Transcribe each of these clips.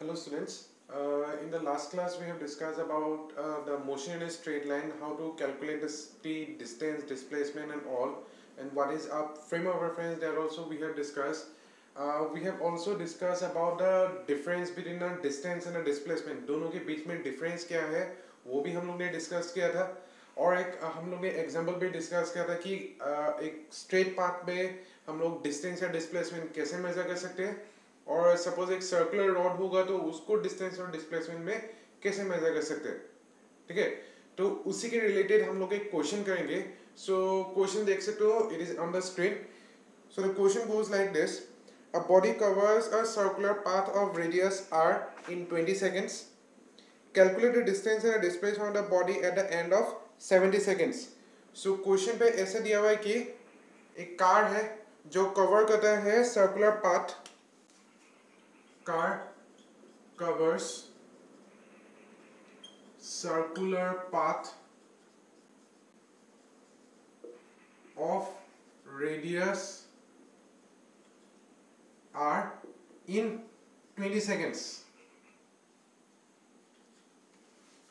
Hello students. In the last class we have discussed about the motion in a straight line, how to calculate the speed, distance, displacement and all, and what is our frame of reference. That also we have discussed. We have also discussed about the difference between a distance and a displacement. दोनों के बीच में difference क्या है वो भी हम लोग ने discuss किया था. और एक हम लोग ने example भी discuss किया था कि एक straight path में हम लोग distance या displacement कैसे measure कर सकते हैं. और सपोज एक सर्कुलर रॉड होगा तो उसको डिस्टेंस और डिस्प्लेसमेंट में कैसे मेजर कर सकते हैं. ठीक है, तो उसी के रिलेटेड हम लोग एक क्वेश्चन करेंगे. सो क्वेश्चन देख सकते हो, it is on the screen. So the question goes like this. A body covers a circular path of radius r in 20 seconds. Calculate the distance and the displacement of the body at the end of 70 seconds. So question पे ऐसे दिया हुआ है कि एक car है जो cover करता है circular path. Car covers circular path of radius r in 20 seconds.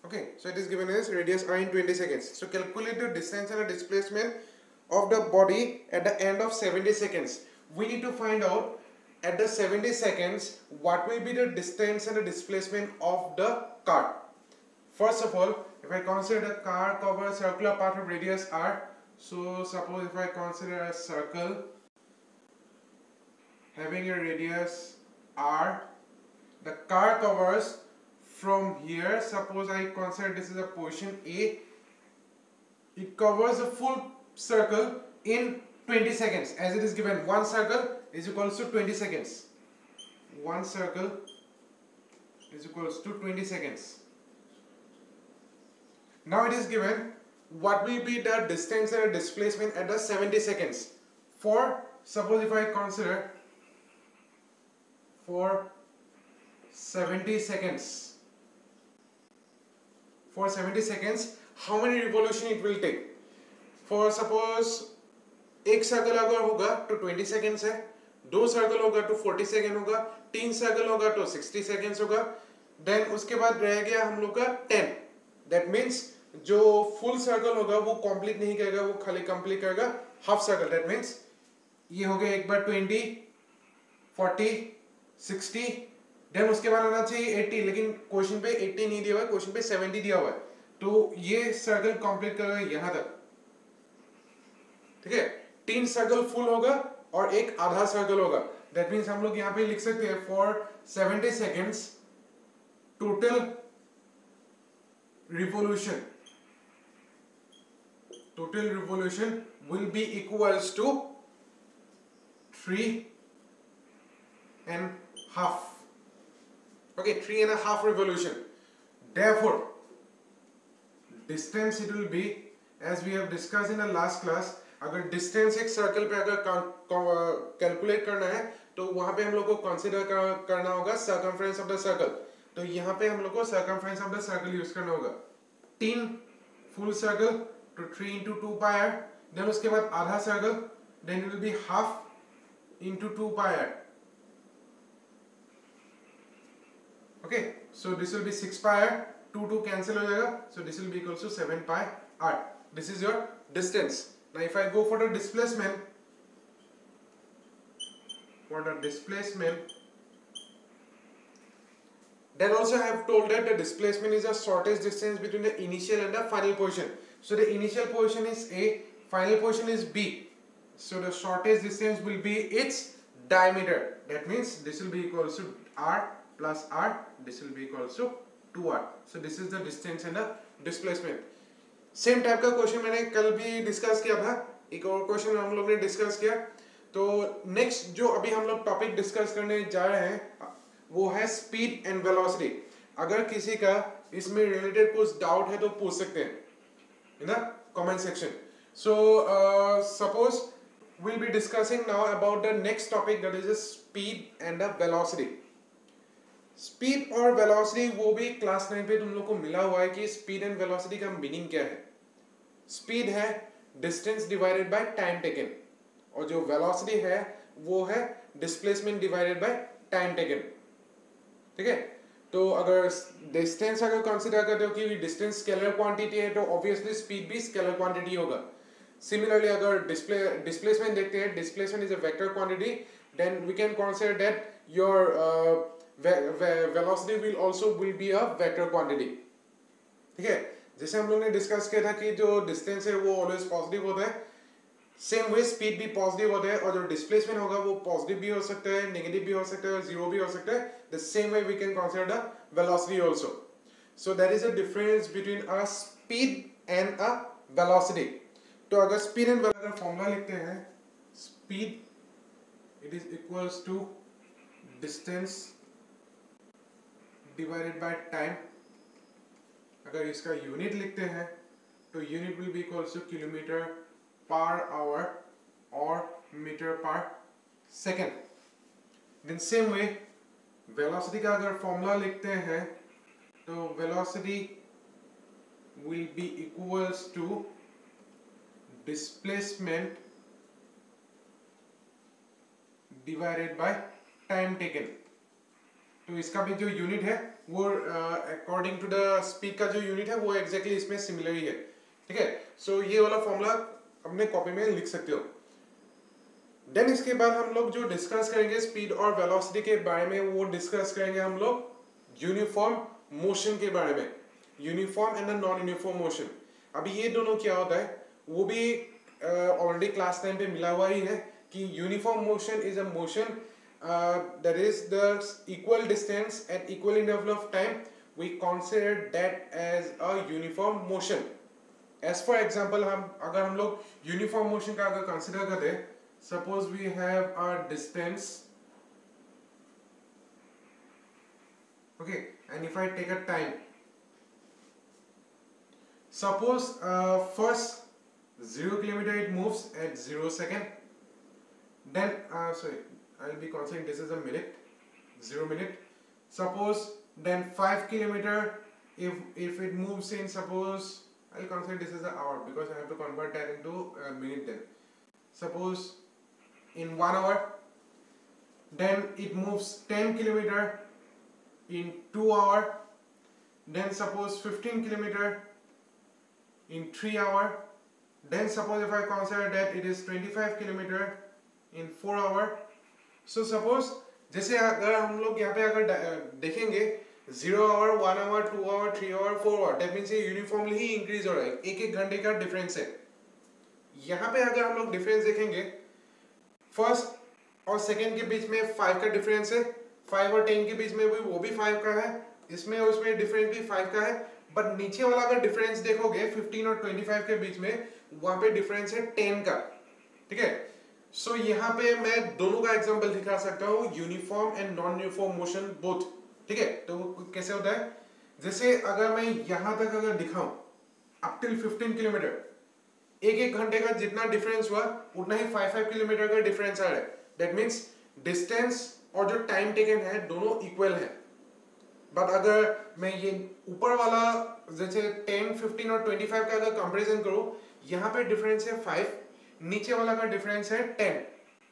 Okay, so it is given as radius r in 20 seconds. So calculate the distance and the displacement of the body at the end of 70 seconds. We need to find out at the 70 seconds what will be the distance and the displacement of the car. First of all, if I consider the car covers circular path of radius r, so suppose if I consider a circle having a radius r, the car covers from here, suppose I consider this is a position A, it covers a full circle in 20 seconds as it is given. One circle is equals to 20 seconds. One circle is equals to 20 seconds. Now it is given what will be the distance and displacement at the 70 seconds. For suppose if I consider for 70 seconds. For 70 seconds, how many revolution it will take? For suppose एक circle अगर होगा तो 20 seconds है, दो circle होगा तो 40 second होगा, तीन सर्कल होगा तो 60 सेकेंड्स होगा. देन उसके बाद रह गया हम लोग का 10. दैट मीन्स जो फुल सर्कल होगा वो कंप्लीट नहीं करेगा, वो खाली कंप्लीट करेगा हाफ सर्कल. दैट मीन्स ये हो गया एक बार 20, 40, 60. देन उसके बाद आना चाहिए 80, लेकिन क्वेश्चन पे 80 नहीं दिया हुआ है, क्वेश्चन पे 70 दिया हुआ है. तो ये सर्कल कंप्लीट करेगा यहां तक. ठीक है, 3 सर्कल फुल होगा और एक आधा सर्कल होगा. दैट मीन्स हम लोग यहाँ पे लिख सकते हैं for 70 seconds total revolution will be equals to 3.5. Okay, 3.5 revolution. Therefore, distance it will be, as we have discussed in the last class. अगर डिस्टेंस एक सर्कल पे अगर कैलकुलेट करना है तो वहां पे हम लोग को कंसीडर करना होगा सर्कमफ्रेंस ऑफ द सर्कल. तो यहाँ पे हम लोग को circumference of the circle use करना होगा. 3 फुल सर्कल तो 3 into 2 pi r. देन उसके बाद आधा circle, then it will be half into 2 pi r. Okay, so this will be 6 pi r. 2 cancel हो जाएगा, so this will be equals to 7 pi r. This is your distance. Now if I go for the displacement, then also I have told that the displacement is the shortest distance between the initial and the final position. So the initial position is A, final position is B. So the shortest distance will be its diameter. That means this will be equals to R plus R. This will be equals to 2R. So this is the distance and the displacement. Same type का question मैंने कल भी discuss किया था. एक और question हम लोग ने डिस्कस किया. तो नेक्स्ट जो अभी हम लोग टॉपिक डिस्कस करने जा रहे हैं वो है स्पीड एंड वेलोसिटी. अगर किसी का इसमें रिलेटेड कुछ डाउट है तो पूछ सकते हैं in the comment section. So suppose we will be discussing now about the next topic, that is speed and the velocity. Speed और वेलोसिटी वो भी क्लास 9 पे तुम लोग को मिला हुआ है कि स्पीड एंड वेलोसिटी का मीनिंग क्या है. स्पीड है distance divided by time taken, और जो वेलोसिटी है वो है displacement divided by time taken. ठीक है, तो अगर डिस्टेंस अगर कंसीडर करते हो कि डिस्टेंस स्केलर क्वांटिटी है तो ऑब्वियसली स्पीड भी स्केलर क्वांटिटी होगा. Similarly, अगर displacement देखते हैं, displacement is a vector quantity, then we can consider that your velocity will be a vector quantity. ठीक है, जैसे हम लोग ने डिस्कस किया था कि जो डिस्टेंस है वो ऑलवेज पॉजिटिव होता है, सेम वे स्पीड भी पॉजिटिव होता है, और जो डिस्प्लेसमेंट होगा वो पॉजिटिव भी हो सकता है, नेगेटिव भी हो सकता है, जीरो भी हो सकता है. The same way we can consider the velocity also. So there is a difference between a speed and a velocity. तो अगर स्पीड एंड वेलोसिटी का फॉर्मूला लिखते हैं, speed it is equals to distance divided by time. अगर इसका unit लिखते हैं तो unit will be equals to kilometre per hour और metre per second. Then same way velocity का अगर फॉर्मूला लिखते हैं तो velocity will be equals to displacement divided by time taken. तो इसका भी जो यूनिट है वो अकॉर्डिंग टू द स्पीड का जो यूनिट है वो एग्जैक्टली इसमें सिमिलर ही है. ठीक है, सो ये वाला फॉर्मूला अपने कॉपी में लिख सकते हो. देन इसके बाद हम लोग जो डिस्कस करेंगे स्पीड और वेलोसिटी के बारे में, वो डिस्कस करेंगे हम लोग यूनिफॉर्म मोशन के बारे में, uniform and non uniform motion. अभी ये दोनों क्या होता है वो भी ऑलरेडी क्लास 10 पे मिला हुआ ही है कि uniform motion is a motion that is the equal distance at equal interval of time. We consider that as a uniform motion. As for example, अगर हम लोग uniform motion का अगर consider करते हैं, suppose we have a distance, okay, and if I take a time, suppose first 0 kilometer it moves at 0 second, then sorry, I'll be considering this is a minute, 0 minute. Suppose then 5 kilometer, if it moves in, suppose I'll consider this is an hour because I have to convert that into a minute. Then suppose in 1 hour, then it moves 10 kilometer in 2 hour, then suppose 15 kilometer in 3 hour, then suppose if I consider that it is 25 kilometer in 4 hour. So suppose जैसे अगर हम लोग यहाँ पे अगर देखेंगे 0 hour, 1 hour, 2 hour, 3 hour, 4 hour, that means ये uniformly ही इंक्रीज हो रहा है, एक एक घंटे का डिफरेंस है. यहाँ पे अगर हम लोग डिफरेंस देखेंगे, फर्स्ट और सेकेंड के बीच में 5 का डिफरेंस है, 5 और 10 के बीच में भी वो भी 5 का है, इसमें उसमें डिफरेंस भी 5 का है. बट नीचे वाला अगर डिफरेंस देखोगे 15 और 25 के बीच में, वहां पे डिफरेंस है 10 का. ठीक है, सो यहाँ पे मैं दोनों का एग्जांपल दिखा सकता हूँ, uniform and non uniform motion both. ठीक है, तो वो कैसे होता है, जैसे अगर मैं यहाँ तक अगर दिखाऊं अप टिल 15 किलोमीटर, एक एक घंटे का जितना डिफरेंस हुआ उतना ही 5 किलोमीटर का डिफरेंस आ रहा है. दैट मीन्स डिस्टेंस और जो टाइम टेकन है दोनों इक्वल है. बट अगर मैं ये ऊपर वाला जैसे 10, 15 और 25 का अगर कंपैरिजन करूं, यहाँ पे डिफरेंस है 5, नीचे वाला का डिफरेंस है 10.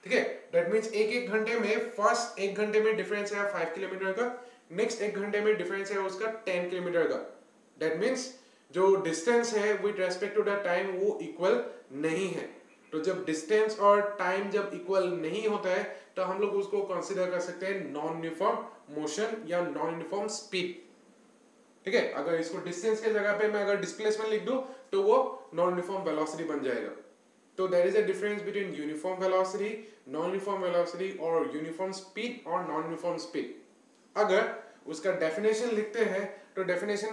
ठीक है, दैट मींस एक एक घंटे में, फर्स्ट एक घंटे में डिफरेंस है 5 किलोमीटर का, नेक्स्ट एक घंटे में डिफरेंस है उसका 10 किलोमीटर का. दैट मींस जो डिस्टेंस है with respect to the time वो इक्वल नहीं है. तो जब डिस्टेंस और टाइम जब इक्वल नहीं होता है तो हम लोग उसको कंसीडर कर सकते हैं नॉन यूनिफॉर्म मोशन या नॉन यूनिफॉर्म स्पीड. ठीक है, अगर इसको डिस्टेंस के जगह पे मैं अगर डिस्प्लेसमेंट लिख दूं तो वो नॉन यूनिफॉर्म वेलोसिटी बन जाएगा. तो there is a difference between uniform velocity, non uniform velocity और यूनिफॉर्म स्पीड और नॉन यूनिफॉर्म स्पीड. अगर उसका डेफिनेशन लिखते हैं तो definition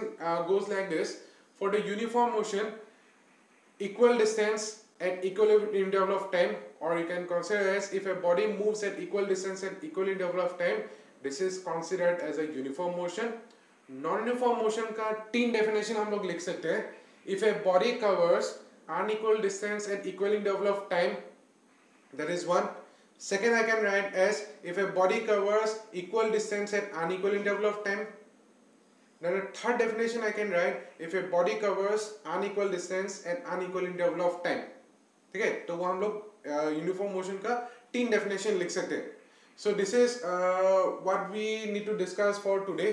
goes like this. For the uniform motion, equal distance at equal interval of time, or you can consider as if a body moves at equal distance at equal interval of time, this is considered as a uniform motion. Non-uniform motion का तीन definition हम लोग लिख सकते हैं. If a body covers unequal distance at equal interval of time, that is one. Second, I can write as if a body covers equal distance at unequal interval of time. Then the third definition I can write if a body covers unequal distance and unequal interval of time. ठीक है, तो वो हम लोग uniform motion का तीन definition लिख सकते हैं. So this is what we need to discuss for today.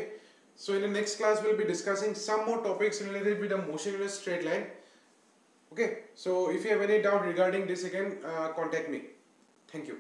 So in the next class we'll be discussing some more topics related with the motion in a straight line. Okay, so if you have any doubt regarding this again, contact me. Thank you.